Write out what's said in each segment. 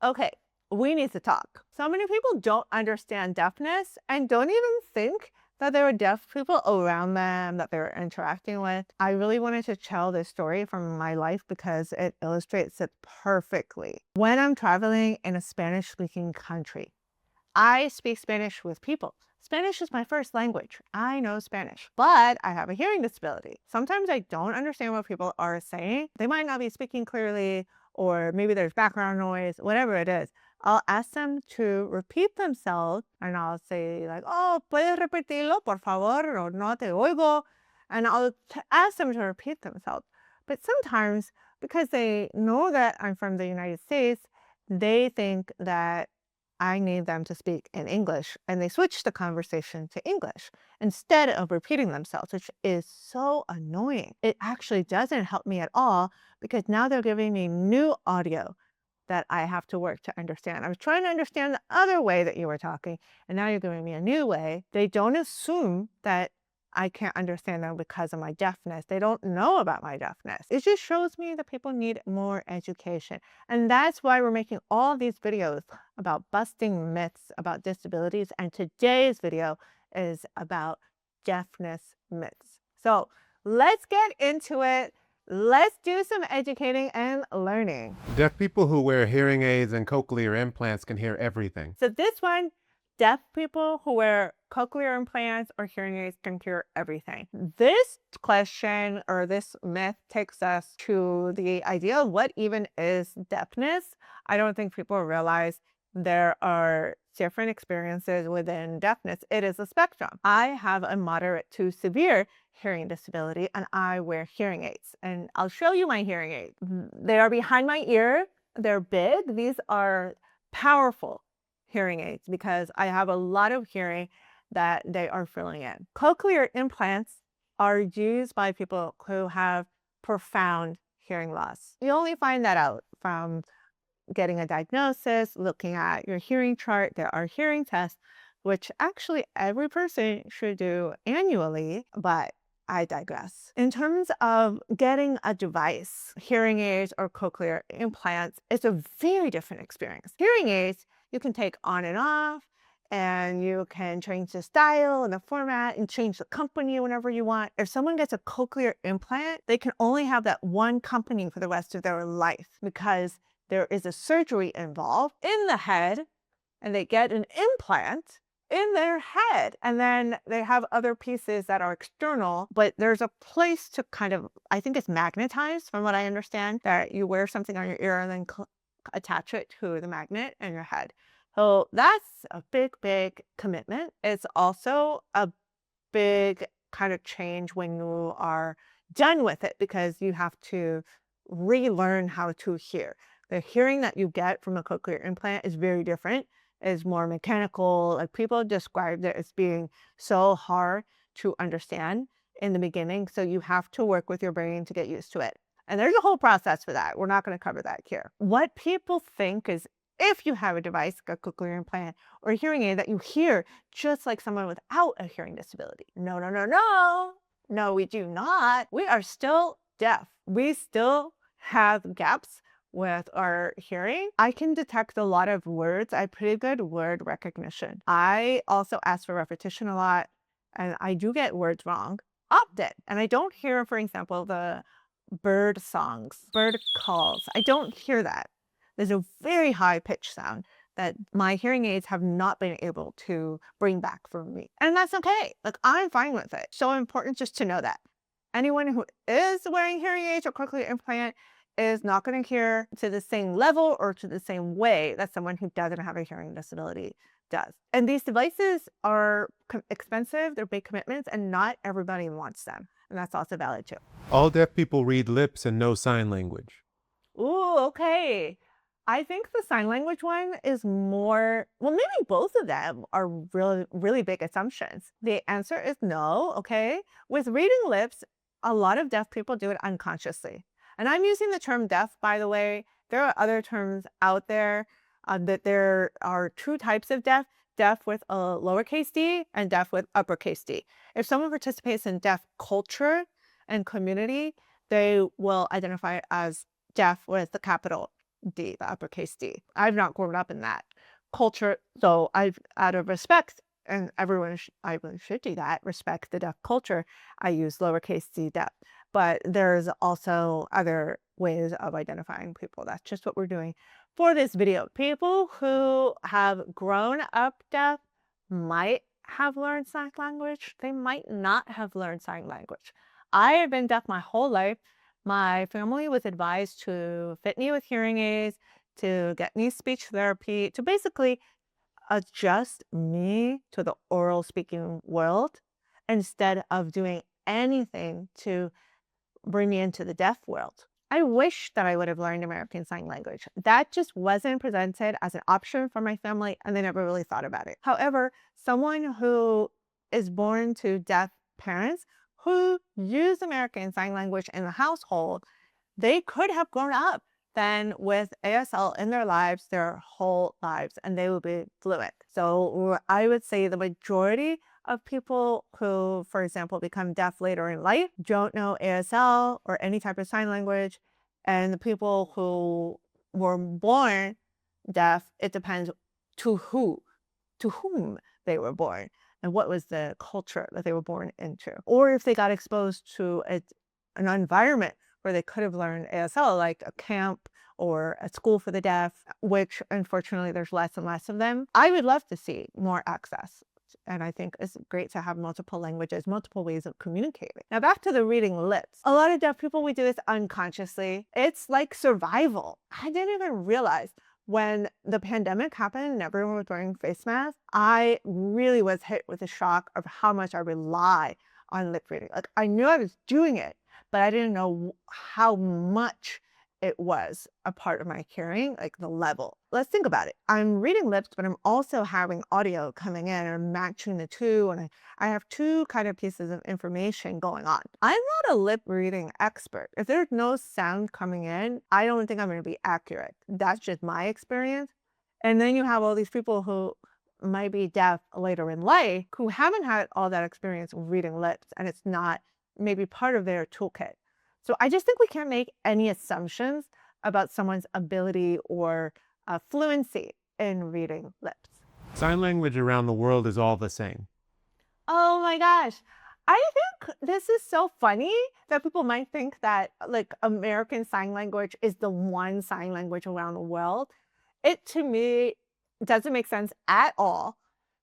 Okay, we need to talk. So many people don't understand deafness and don't even think that there are deaf people around them that they're interacting with. I really wanted to tell this story from my life because it illustrates it perfectly. When I'm traveling in a Spanish-speaking country, I speak Spanish with people. Spanish is my first language. I know Spanish, but I have a hearing disability. Sometimes I don't understand what people are saying. They might not be speaking clearly, or maybe there's background noise, whatever it is. I'll ask them to repeat themselves and I'll say like, oh, ¿puedes repetirlo, por favor? Or no te oigo. And I'll ask them to repeat themselves. But sometimes, because they know that I'm from the United States, they think that I need them to speak in English, and they switch the conversation to English instead of repeating themselves, which is so annoying. It actually doesn't help me at all because now they're giving me new audio that I have to work to understand. I was trying to understand the other way that you were talking, and now you're giving me a new way. They don't assume that I can't understand them because of my deafness. They don't know about my deafness. It just shows me that people need more education. And that's why we're making all these videos about busting myths about disabilities. And today's video is about deafness myths. So let's get into it. Let's do some educating and learning. Deaf people who wear hearing aids and cochlear implants can hear everything. So this one, deaf people who wear cochlear implants or hearing aids can hear everything. This question or this myth takes us to the idea of what even is deafness. I don't think people realize there are different experiences within deafness. It is a spectrum. I have a moderate to severe hearing disability and I wear hearing aids. And I'll show you my hearing aids. They are behind my ear. They're big. These are powerful hearing aids because I have a lot of hearing that they are filling in. Cochlear implants are used by people who have profound hearing loss. You only find that out from getting a diagnosis, looking at your hearing chart. There are hearing tests, which actually every person should do annually, but I digress. In terms of getting a device, hearing aids or cochlear implants, it's a very different experience. Hearing aids, you can take on and off, and you can change the style and the format and change the company whenever you want. If someone gets a cochlear implant, they can only have that one company for the rest of their life because there is a surgery involved in the head and they get an implant in their head. And then they have other pieces that are external, but there's a place to kind of, I think it's magnetized from what I understand, that you wear something on your ear and then attach it to the magnet in your head. So that's a big, big commitment. It's also a big kind of change when you are done with it because you have to relearn how to hear. The hearing that you get from a cochlear implant is very different. It's more mechanical. Like people described it as being so hard to understand in the beginning. So you have to work with your brain to get used to it. And there's a whole process for that. We're not going to cover that here. What people think is if you have a device, like a cochlear implant or a hearing aid, that you hear just like someone without a hearing disability. No, no, no, no. No, we do not. We are still deaf. We still have gaps with our hearing. I can detect a lot of words. I have pretty good word recognition. I also ask for repetition a lot, and I do get words wrong often. And I don't hear, for example, the bird songs, bird calls. I don't hear that. There's a very high pitch sound that my hearing aids have not been able to bring back for me. And that's okay. Like I'm fine with it. So important just to know that. Anyone who is wearing hearing aids or cochlear implant is not going to hear to the same level or to the same way that someone who doesn't have a hearing disability does. And these devices are expensive, they're big commitments, and not everybody wants them. And that's also valid too. All deaf people read lips and know sign language. Ooh, okay. I think the sign language one is more, well, maybe both of them are really, really big assumptions. The answer is no, okay? With reading lips, a lot of deaf people do it unconsciously. And I'm using the term deaf, by the way. There are other terms out there that there are two types of deaf, deaf with a lowercase d and deaf with uppercase d. If someone participates in deaf culture and community, they will identify as deaf with the capital D, the uppercase D. I've not grown up in that culture, so I've, out of respect, and everyone, I really should do that, respect the deaf culture, I use lowercase d deaf. But there's also other ways of identifying people. That's just what we're doing for this video. People who have grown up deaf might have learned sign language. They might not have learned sign language. I have been deaf my whole life. My family was advised to fit me with hearing aids, to get me speech therapy, to basically adjust me to the oral speaking world instead of doing anything to bring me into the deaf world. I wish that I would have learned American Sign Language. That just wasn't presented as an option for my family, and they never really thought about it. However, someone who is born to deaf parents who use American Sign Language in the household, they could have grown up then with ASL in their lives, their whole lives, and they would be fluent. So I would say the majority of people who, for example, become deaf later in life don't know ASL or any type of sign language. And the people who were born deaf, it depends to who, to whom they were born and what was the culture that they were born into. Or if they got exposed to an environment where they could have learned ASL, like a camp or a school for the deaf, which unfortunately there's less and less of them. I would love to see more access. And I think it's great to have multiple languages, multiple ways of communicating. Now back to the reading lips. A lot of deaf people, we do this unconsciously. It's like survival. I didn't even realize when the pandemic happened and everyone was wearing face masks, I really was hit with the shock of how much I rely on lip reading. Like I knew I was doing it, but I didn't know how much it was a part of my hearing, like the level. Let's think about it. I'm reading lips, but I'm also having audio coming in and I'm matching the two. And I have two kind of pieces of information going on. I'm not a lip reading expert. If there's no sound coming in, I don't think I'm going to be accurate. That's just my experience. And then you have all these people who might be deaf later in life who haven't had all that experience reading lips, and it's not maybe part of their toolkit. So I just think we can't make any assumptions about someone's ability or fluency in reading lips. Sign language around the world is all the same. Oh my gosh. I think this is so funny that people might think that like American Sign Language is the one sign language around the world. It to me doesn't make sense at all.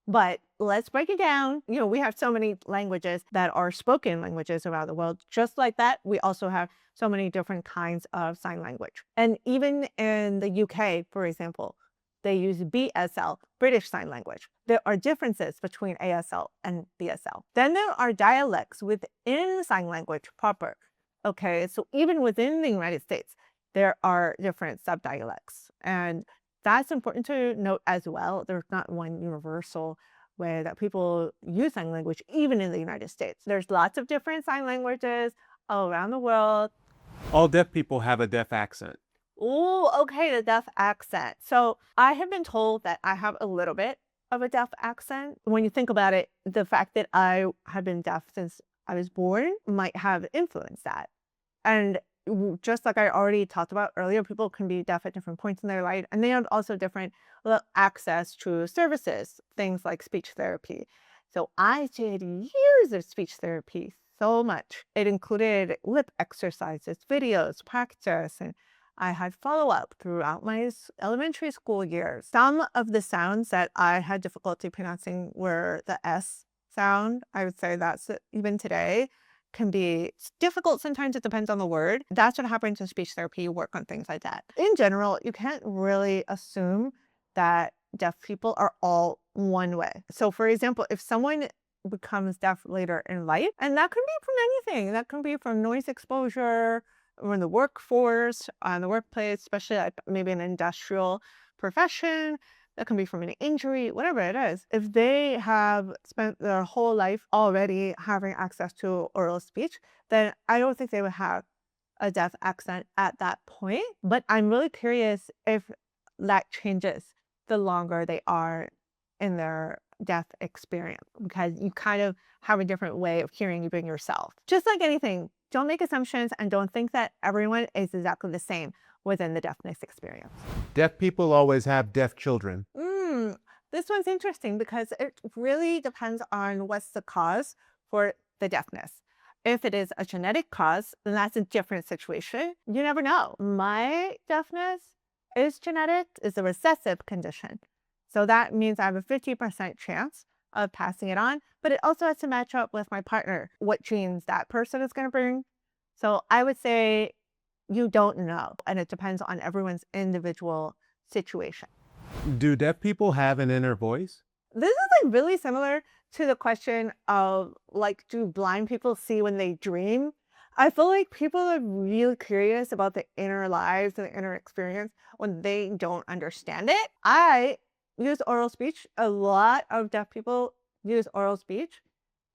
But let's break it down. You know, we have so many languages that are spoken languages around the world. Just like that, we also have so many different kinds of sign language. And even in the UK, for example, they use BSL, British Sign Language. There are differences between ASL and BSL. Then there are dialects within sign language proper. Okay, so even within the United States, there are different subdialects. And that's important to note as well. There's not one universal way that people use sign language, even in the United States. There's lots of different sign languages all around the world. All deaf people have a deaf accent. Oh, okay, the deaf accent. So I have been told that I have a little bit of a deaf accent. When you think about it, the fact that I have been deaf since I was born might have influenced that. And just like I already talked about earlier, people can be deaf at different points in their life, and they have also different access to services, things like speech therapy. So I did years of speech therapy, so much. It included lip exercises, videos, practice, and I had follow-up throughout my elementary school years. Some of the sounds that I had difficulty pronouncing were the S sound. I would say that's even today can be difficult. Sometimes it depends on the word. That's what happens in speech therapy. You work on things like that. In general, you can't really assume that deaf people are all one way. So for example, if someone becomes deaf later in life, and that can be from anything, that can be from noise exposure, or in the workforce, on the workplace, especially like maybe an industrial profession, that can be from an injury, whatever it is. If they have spent their whole life already having access to oral speech, then I don't think they would have a deaf accent at that point. But I'm really curious if that changes the longer they are in their deaf experience, because you kind of have a different way of hearing even yourself. Just like anything, Don't make assumptions and don't think that everyone is exactly the same within the deafness experience. Deaf people always have deaf children. This one's interesting because it really depends on what's the cause for the deafness. If it is a genetic cause, then that's a different situation. You never know. My deafness is genetic, is a recessive condition. So that means I have a 50% chance of passing it on, but it also has to match up with my partner, what genes that person is going to bring. So I would say you don't know, and it depends on everyone's individual situation. Do deaf people have an inner voice? This is like really similar to the question of like, do blind people see when they dream? I feel like people are really curious about the inner lives and the inner experience when they don't understand it. I use oral speech. A lot of deaf people use oral speech.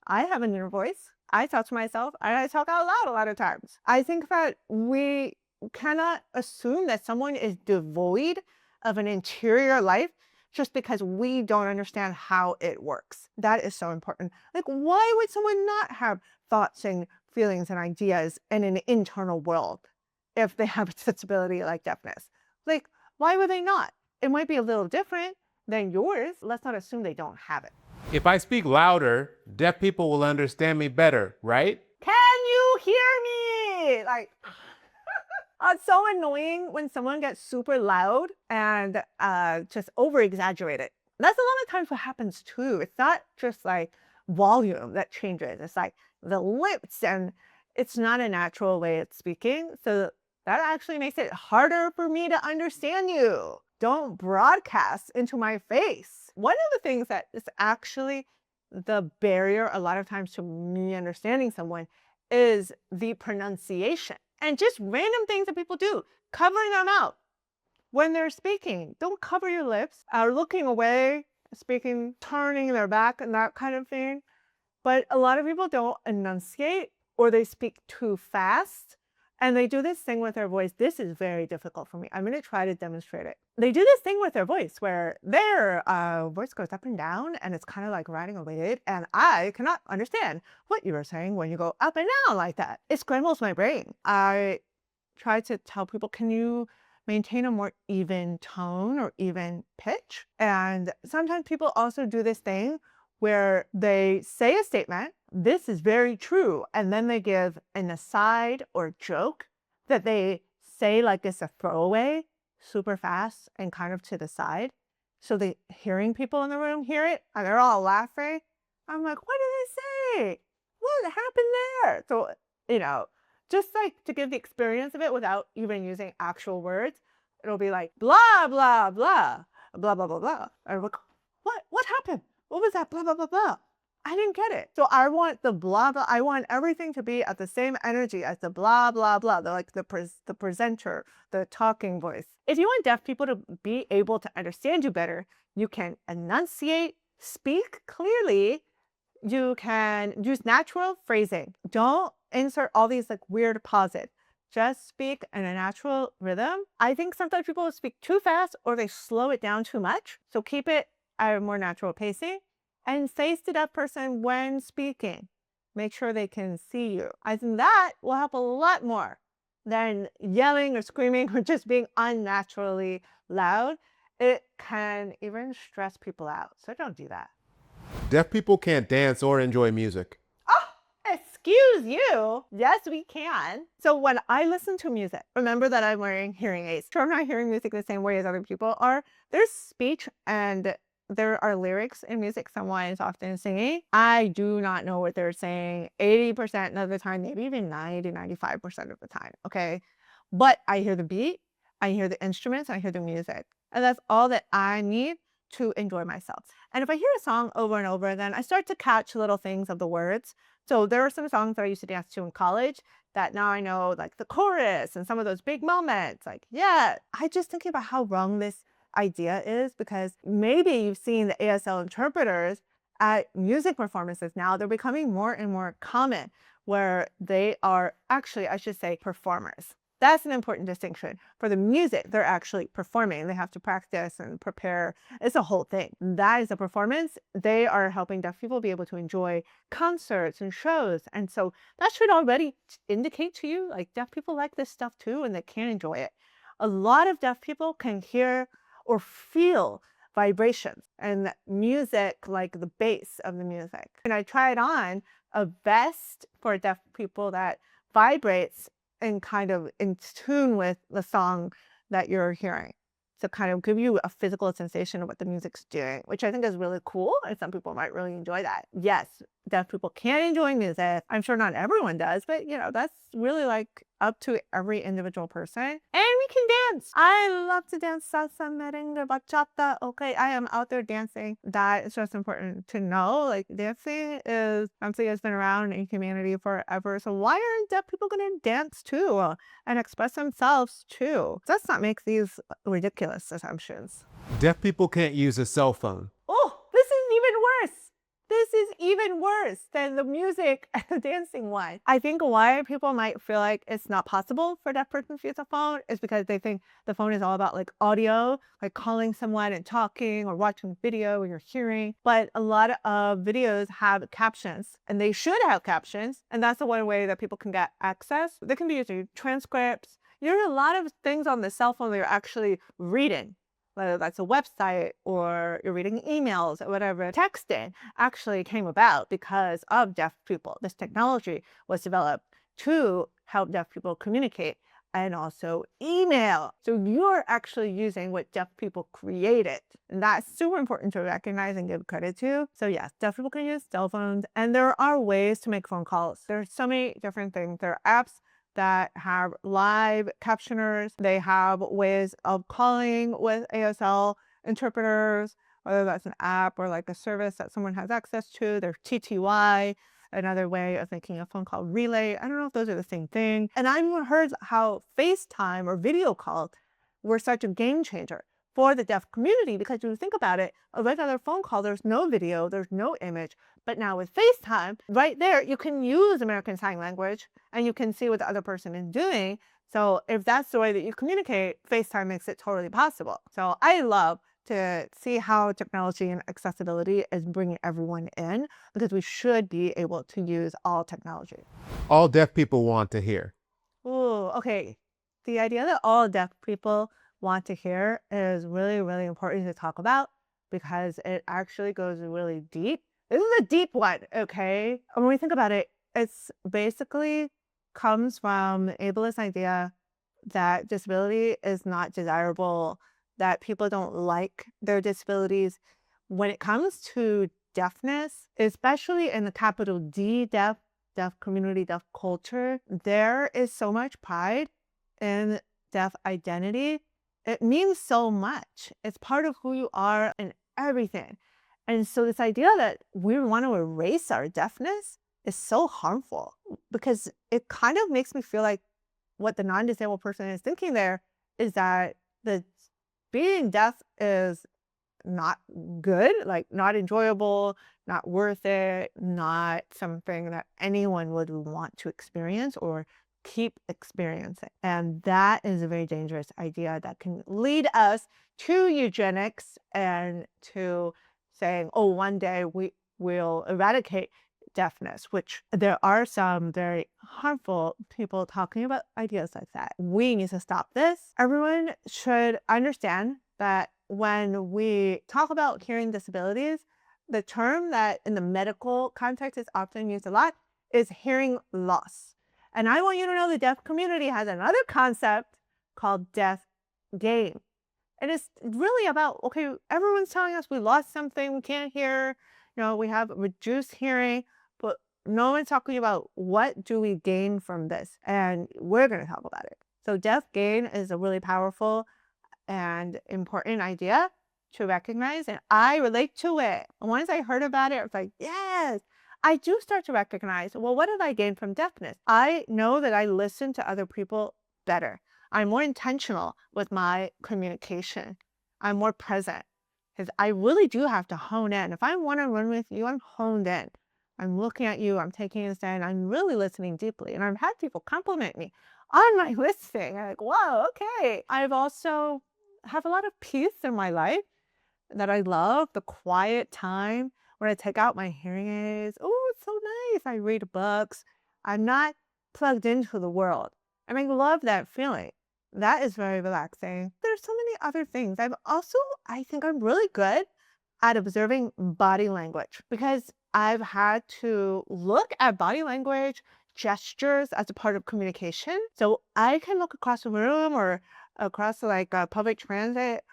I have an inner voice. I talk to myself and I talk out loud a lot of times. I think that we cannot assume that someone is devoid of an interior life just because we don't understand how it works. That is so important. Like, why would someone not have thoughts and feelings and ideas in an internal world if they have a disability like deafness? Like, why would they not? It might be a little different than yours. Let's not assume they don't have it. If I speak louder, deaf people will understand me better, right? Can you hear me? Like, it's so annoying when someone gets super loud and just over exaggerated. That's a lot of times what happens too. It's not just like volume that changes. It's like the lips, and it's not a natural way of speaking. So that actually makes it harder for me to understand you. Don't broadcast into my face. One of the things that is actually the barrier a lot of times to me understanding someone is the pronunciation and just random things that people do, covering their mouth when they're speaking. Don't cover your lips, looking away, speaking, turning their back, and that kind of thing. But a lot of people don't enunciate, or they speak too fast. And they do this thing with their voice. This is very difficult for me. I'm going to try to demonstrate it. They do this thing with their voice where their voice goes up and down, and it's kind of like riding a wave. And I cannot understand what you are saying when you go up and down like that. It scrambles my brain. I try to tell people, can you maintain a more even tone or even pitch? And sometimes people also do this thing where they say a statement, this is very true, and then they give an aside or joke that they say like it's a throwaway, super fast and kind of to the side. So the hearing people in the room hear it and they're all laughing. I'm like, what did they say? What happened there? So, just like to give the experience of it without even using actual words, it'll be like blah, blah, blah, blah, blah, blah, blah. And I'm like, what happened? What was that? Blah, blah, blah, blah. I didn't get it. So I want the blah, blah. I want everything to be at the same energy as the blah, blah, blah. The presenter, the talking voice. If you want deaf people to be able to understand you better, you can enunciate, speak clearly. You can use natural phrasing. Don't insert all these like weird pauses. Just speak in a natural rhythm. I think sometimes people speak too fast or they slow it down too much. So keep it at a more natural pacing and face to that person when speaking. Make sure they can see you. I think that will help a lot more than yelling or screaming or just being unnaturally loud. It can even stress people out. So don't do that. Deaf people can't dance or enjoy music. Oh, excuse you. Yes, we can. So when I listen to music, remember that I'm wearing hearing aids. Sure, I'm not hearing music the same way as other people are. There's speech and there are lyrics in music someone is often singing. I do not know what they're saying 80% of the time, maybe even 95% of the time, okay? But I hear the beat, I hear the instruments, I hear the music. And that's all that I need to enjoy myself. And if I hear a song over and over, then I start to catch little things of the words. So there are some songs that I used to dance to in college that now I know like the chorus and some of those big moments. Like, yeah, I just thinking about how wrong this idea is, because maybe you've seen the ASL interpreters at music performances now. They're becoming more and more common where they are actually, I should say, performers. That's an important distinction. For the music, they're actually performing. They have to practice and prepare. It's a whole thing. That is a performance. They are helping deaf people be able to enjoy concerts and shows. And so that should already indicate to you like deaf people like this stuff too and they can enjoy it. A lot of deaf people can hear or feel vibrations and music, like the bass of the music. And I tried on a vest for deaf people that vibrates and kind of in tune with the song that you're hearing to kind of give you a physical sensation of what the music's doing, which I think is really cool. And some people might really enjoy that. Yes, deaf people can enjoy music. I'm sure not everyone does, but that's really like up to every individual person. And we can dance. I love to dance salsa, merengue, bachata. Okay, I am out there dancing. That is just important to know. Like dancing has been around in humanity forever. So why aren't deaf people going to dance too and express themselves too? Let's not make these ridiculous assumptions. Deaf people can't use a cell phone. Oh, this is even worse. This is even worse than the music and the dancing one. I think why people might feel like it's not possible for deaf person to use a phone is because they think the phone is all about like audio, like calling someone and talking or watching video or you're hearing. But a lot of videos have captions and they should have captions. And that's the one way that people can get access. They can be using transcripts. There's a lot of things on the cell phone that you're actually reading, whether that's a website or you're reading emails or whatever. Texting actually came about because of deaf people. This technology was developed to help deaf people communicate and also email. So you're actually using what deaf people created. And that's super important to recognize and give credit to. So yes, deaf people can use cell phones and there are ways to make phone calls. There's so many different things. There are apps that have live captioners. They have ways of calling with ASL interpreters, whether that's an app or like a service that someone has access to. There's TTY, another way of making a phone call relay. I don't know if those are the same thing. And I've even heard how FaceTime or video calls were such a game changer for the deaf community because when you think about it, a regular phone call, there's no video, there's no image. But now with FaceTime, right there, you can use American Sign Language and you can see what the other person is doing. So if that's the way that you communicate, FaceTime makes it totally possible. So I love to see how technology and accessibility is bringing everyone in because we should be able to use all technology. All deaf people want to hear. Ooh, okay. The idea that all deaf people want to hear is really, really important to talk about because it actually goes really deep. This is a deep one, okay? When we think about it, it's basically comes from ableist idea that disability is not desirable, that people don't like their disabilities. When it comes to deafness, especially in the capital D deaf community, deaf culture, there is so much pride in deaf identity. It means so much. It's part of who you are and everything. And so this idea that we want to erase our deafness is so harmful because it kind of makes me feel like what the non-disabled person is thinking there is that the being deaf is not good, like not enjoyable, not worth it, not something that anyone would want to experience or keep experiencing. And that is a very dangerous idea that can lead us to eugenics and to saying, oh, one day we will eradicate deafness, which there are some very harmful people talking about ideas like that. We need to stop this. Everyone should understand that when we talk about hearing disabilities, the term that in the medical context is often used a lot is hearing loss. And I want you to know the deaf community has another concept called deaf gain. And it's really about, okay, everyone's telling us we lost something, we can't hear, we have reduced hearing, but no one's talking about what do we gain from this? And we're going to talk about it. So deaf gain is a really powerful and important idea to recognize. And I relate to it. Once I heard about it, I was like, yes, I do start to recognize, well, what did I gain from deafness? I know that I listen to other people better. I'm more intentional with my communication. I'm more present because I really do have to hone in. If I want to run with you, I'm honed in. I'm looking at you, I'm taking a stand, I'm really listening deeply. And I've had people compliment me on my listing. I'm like, whoa, okay. I've also have a lot of peace in my life that I love, the quiet time when I take out my hearing aids. Oh, it's so nice. I read books. I'm not plugged into the world. And I love that feeling. That is very relaxing. There's so many other things. I think I'm really good at observing body language because I've had to look at body language, gestures as a part of communication. So I can look across the room or across like a public transit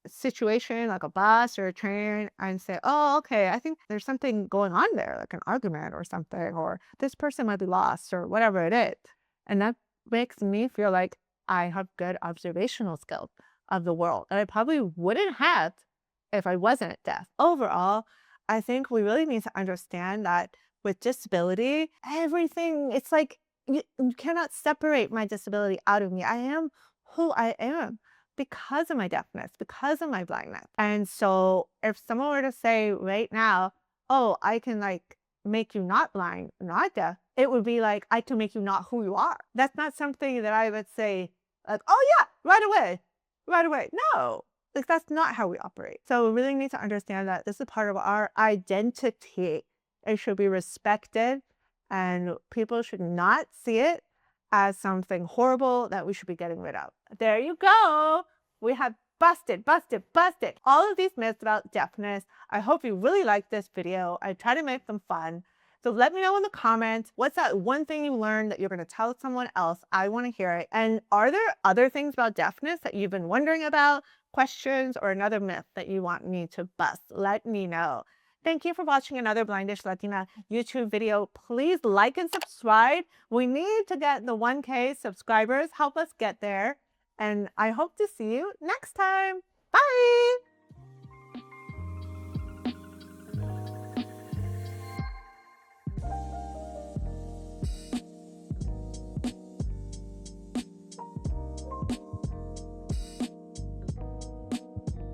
situation, like a bus or a train, and say, oh, okay, I think there's something going on there, like an argument or something, or this person might be lost or whatever it is. And that makes me feel like I have good observational skills of the world that I probably wouldn't have if I wasn't deaf. Overall, I think we really need to understand that with disability, everything, it's like you cannot separate my disability out of me. I am who I am because of my deafness, because of my blindness. And so if someone were to say right now, oh, I can like make you not blind, not deaf, it would be like, I can make you not who you are. That's not something that I would say, like, oh yeah, right away, right away. No, like that's not how we operate. So we really need to understand that this is part of our identity. It should be respected and people should not see it as something horrible that we should be getting rid of. There you go. We have busted all of these myths about deafness. I hope you really liked this video. I try to make them fun. So let me know in the comments, what's that one thing you learned that you're going to tell someone else? I want to hear it. And are there other things about deafness that you've been wondering about, questions, or another myth that you want me to bust? Let me know. Thank you for watching another Blindish Latina YouTube video. Please like and subscribe. We need to get the 1K subscribers. Help us get there. And I hope to see you next time. Bye!